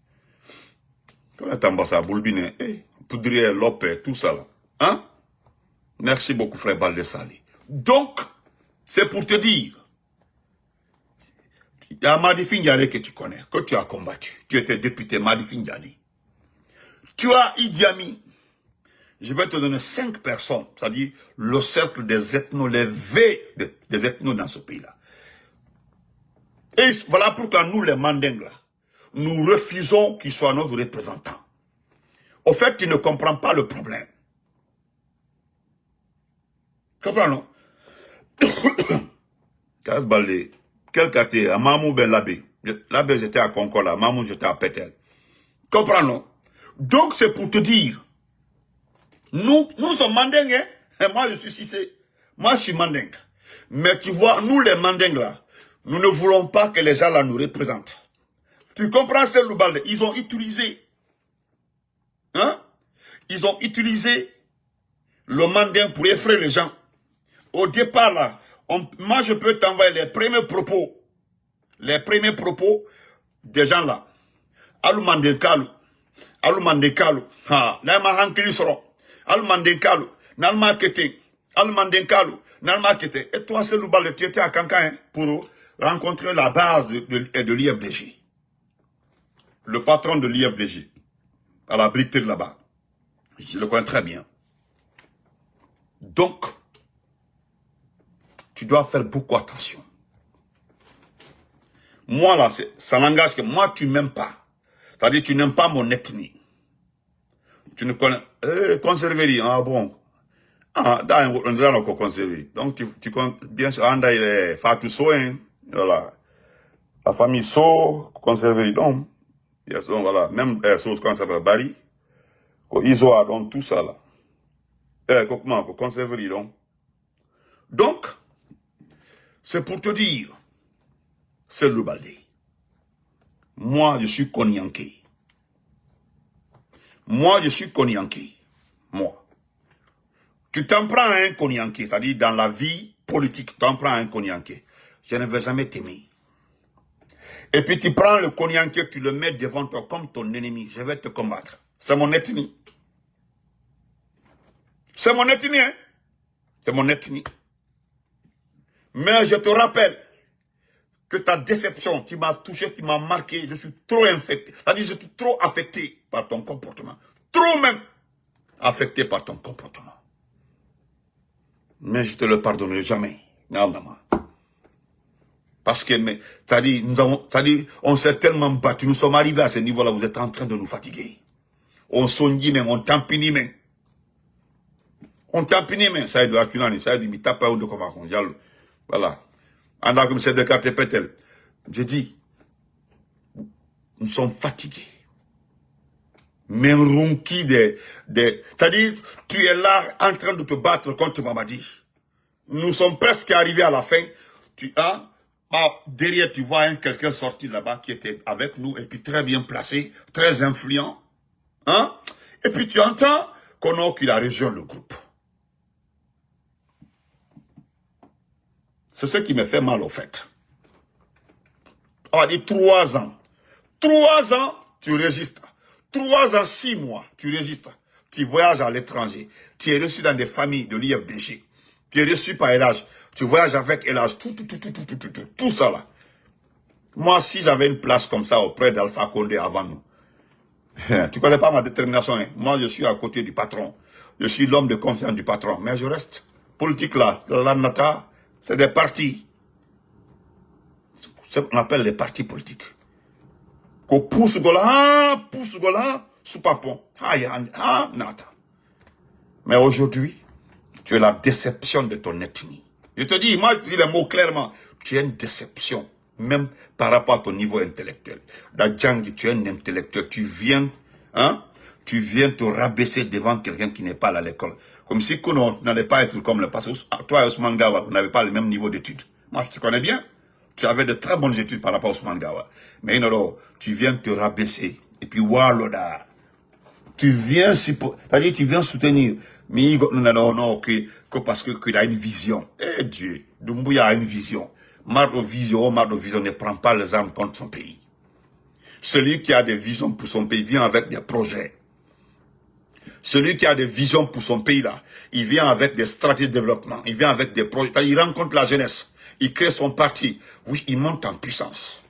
[SPEAKER 1] Comment Tambassa, Boulbine, Poudrier, Lopé, tout ça là. Hein? Merci beaucoup, frère Baldessali. Donc, c'est pour te dire, il y a Madi Findiane que tu connais, que tu as combattu. Tu étais député Madi Findiane. Tu as Idi Amin. Je vais te donner 5 personnes, c'est-à-dire le cercle des ethnos, les V des ethnos dans ce pays-là. Et voilà pourquoi nous, les Mandingues, là, nous refusons qu'ils soient nos représentants. Au fait, tu ne comprends pas le problème. Tu comprends, non? Quel quartier? À Mamou Ben Labé. Labé, j'étais à Concola. Mamou, j'étais à Pétel. Comprends, non? Donc, c'est pour te dire, nous sommes Mandingues, hein? Et moi, je suis Cissé. Moi, je suis Mandingue. Mais tu vois, nous, les Mandingues, là, nous ne voulons pas que les gens là nous représentent. Tu comprends, c'est Loubalde? Ils ont utilisé, hein? Ils ont utilisé le Mandingue pour effrayer les gens. Au départ, là, moi, je peux t'envoyer les premiers propos des gens là. Alou Mandekalu, Naima Hankili Soro, Alou Mandekalu, Nalma Kete, Alou Mandekalu, Nalma Kete. Et toi, c'est Loubalde, tu étais à Kankan pour rencontrer la base de l'IFDG. Le patron de l'IFDG, à la brique de là-bas. Je le connais très bien. Donc, tu dois faire beaucoup attention. Moi, là, ça n'engage que moi, tu m'aimes pas. C'est-à-dire, tu n'aimes pas mon ethnie. Tu ne connais... conserverie, ah bon. Ah, on est encore conservé. Donc, tu comptes, bien sûr, Anda, il est Fatou Soin, voilà. La famille So, conserverie, donc. Yes, donc, voilà. Même, chose qu'on s'appelle Bari. Isoa, donc, tout ça, là. Comment, conserverie, donc. Donc, c'est pour te dire, c'est le Baldé. Moi, je suis Konyanké. Moi, je suis Konyanké. Moi. Tu t'en prends un Konyanké, c'est-à-dire dans la vie politique, tu t'en prends un Konyanké. Je ne vais jamais t'aimer. Et puis tu prends le Konyanké, tu le mets devant toi comme ton ennemi. Je vais te combattre. C'est mon ethnie. C'est mon ethnie, hein? C'est mon ethnie. Mais je te rappelle que ta déception, tu m'as touché, tu m'as marqué, je suis trop infecté. C'est-à-dire, je suis trop affecté par ton comportement. Trop même affecté par ton comportement. Mais je te le pardonnerai jamais. Non. Parce que, c'est-à-dire, on s'est tellement battu, nous sommes arrivés à ce niveau-là, vous êtes en train de nous fatiguer. On sonne même, on tampini même. On tampini même, ça doit être ça doit être tape de comment on jalo. Voilà. En tant que c'est de carte pétel. Je dis, nous sommes fatigués. Même ronki c'est-à-dire, tu es là en train de te battre contre Mamadi. Nous sommes presque arrivés à la fin. Derrière, tu vois quelqu'un sorti là-bas qui était avec nous et puis très bien placé, très influent. Hein? Et puis tu entends Conor qu'il a rejoint le groupe. C'est ce qui me fait mal au fait. On va dire 3 ans. 3 ans, tu résistes. 3 ans, 6 mois, tu résistes. Tu voyages à l'étranger. Tu es reçu dans des familles de l'IFDG. Tu es reçu par Elage. Tu voyages avec Elage. Tout ça là. Moi, si j'avais une place comme ça auprès d'Alpha Condé avant nous. Tu connais pas ma détermination. Hein? Moi, je suis à côté du patron. Je suis l'homme de confiance du patron. Mais je reste politique là. La nata, c'est des partis. C'est ce qu'on appelle les partis politiques. Qu'on pousse gola, soupapon. Nata. Mais aujourd'hui, tu es la déception de ton ethnie. Je te dis, moi, je dis les mots clairement. Tu es une déception, même par rapport à ton niveau intellectuel. Dans Djangi, tu es un intellectuel. Tu viens te rabaisser devant quelqu'un qui n'est pas à l'école. Comme si Kono n'allait pas être comme le passé. Toi et Ousmane Gawa, vous n'avez pas le même niveau d'études. Moi, je te connais bien. Tu avais de très bonnes études par rapport à Ousmane Gawa. Mais non, tu viens te rabaisser. Et puis, Waloda. Tu viens c'est-à-dire tu viens soutenir. Mais non, que parce qu'il a une vision. Eh Dieu, Doumbouya a une vision. Mardo Vision ne prend pas les armes contre son pays. Celui qui a des visions pour son pays vient avec des projets. Celui qui a des visions pour son pays là, il vient avec des stratégies de développement. Il vient avec des projets. Il rencontre la jeunesse. Il crée son parti. Oui, il monte en puissance.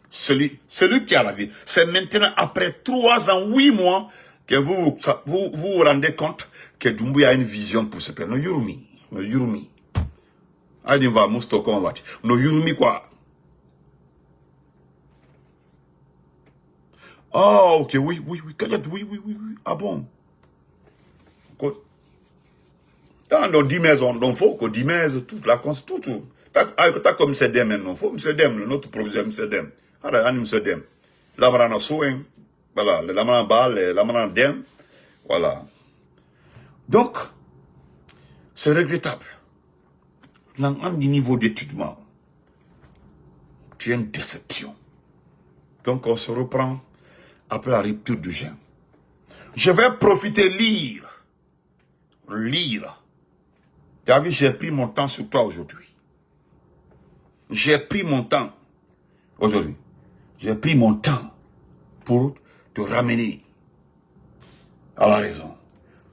[SPEAKER 1] Celui qui a la vie. C'est maintenant, après 3 ans, 8 mois, que vous vous rendez compte que Doumbouya a une vision pour ce pays. No Yurumi. Allez, va, Mousto, comment va-t-il? No Yurumi, quoi? Oh, ok, oui. Oui. Ah bon? Dans nos 10 maisons, on faut que 10 maisons, toute la constitution, tout. T'as comme c'est dem, non? Faut M. Notre projet, M. Dem. Alors, M. Dem. L'amarana soin, voilà, l'amarana bal, l'amarana dem, voilà. Donc, c'est regrettable. Dans du niveau d'étudiant, tu as une déception. Donc, on se reprend après la rupture du gène. Je vais profiter, lire. Tu as vu, j'ai pris mon temps sur toi aujourd'hui. J'ai pris mon temps aujourd'hui. J'ai pris mon temps pour te ramener à la raison.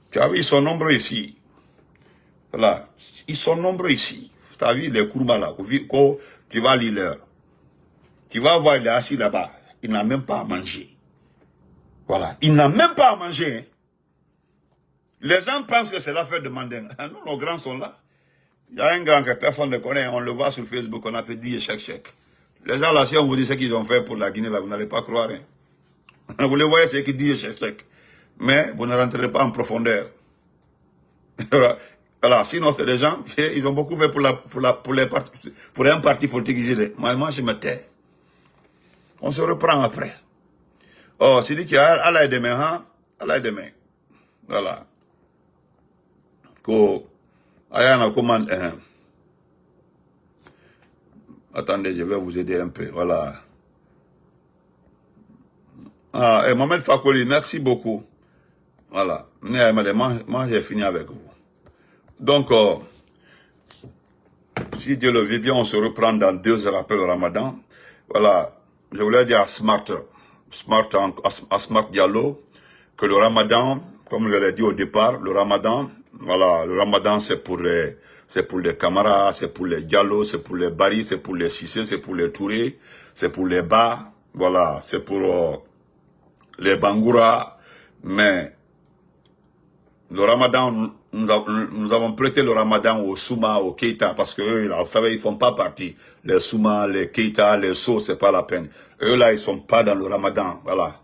[SPEAKER 1] Tu as vu, ils sont nombreux ici. Voilà, ils sont nombreux ici. Tu as vu les Kourma là, tu vas lire leur. Tu vas voir, il est assis là-bas. Il n'a même pas à manger. Voilà, il n'a même pas à manger. Hein. Les gens pensent que c'est l'affaire de Mandeng. Nous, nos grands sont là. Il y a un grand que personne ne connaît, on le voit sur Facebook, on appelle dit chèque. Les gens là, si on vous dit ce qu'ils ont fait pour la Guinée, là, vous n'allez pas croire. Hein. Vous les voyez, c'est qu'ils disent chèque. Mais vous ne rentrerez pas en profondeur. Voilà, sinon c'est des gens, ils ont beaucoup fait pour un parti politique. Ils disent, moi je me tais. On se reprend après. Oh, c'est dit qu'il y a Allah demain, hein? Allah demain. Voilà. Ayana commande. Attendez, je vais vous aider un peu. Voilà. Ah, et Mohamed Fakoli, merci beaucoup. Voilà. Moi, j'ai fini avec vous. Donc, si Dieu le veut bien, on se reprend dans 2 heures après le Ramadan. Voilà. Je voulais dire à Smart Diallo que le Ramadan, comme je l'ai dit au départ, le Ramadan, voilà, le Ramadan c'est pour les Camara, c'est pour les Diallo, c'est pour les Bari, c'est pour les Sissé, c'est pour les Touré, c'est pour les Ba, voilà, c'est pour les Bangoura, mais le Ramadan, nous avons prêté le Ramadan aux Souma, aux Keita, parce que eux, là, vous savez, ils font pas partie. Les Souma, les Keita, les So, c'est pas la peine. Eux là, ils sont pas dans le Ramadan, voilà.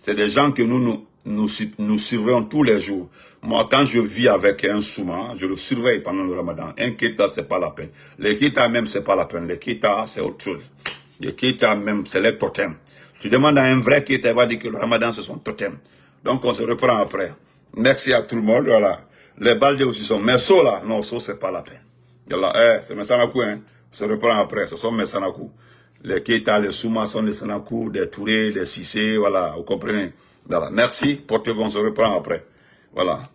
[SPEAKER 1] C'est des gens que nous surveillons tous les jours. Moi, quand je vis avec un Souma, je le surveille pendant le Ramadan. Un Keita, c'est pas la peine. Les Keita même, c'est pas la peine. Les Keita, c'est autre chose. Les Keita même, c'est les totems. Tu demandes à un vrai Keita, il va dire que le Ramadan, c'est son totem. Donc, on se reprend après. Merci à tout le monde, voilà. Les Baldés aussi sont, mais ça là, non, ça c'est pas la peine. Voilà, c'est mes Sanakou, hein. On se reprend après, ce sont mes Sanakou. Les Keita, les Souma sont les Sanakou, les Touré, les Sissé, voilà, vous comprenez. Voilà, merci, portez-vous, on se reprend après. Voilà.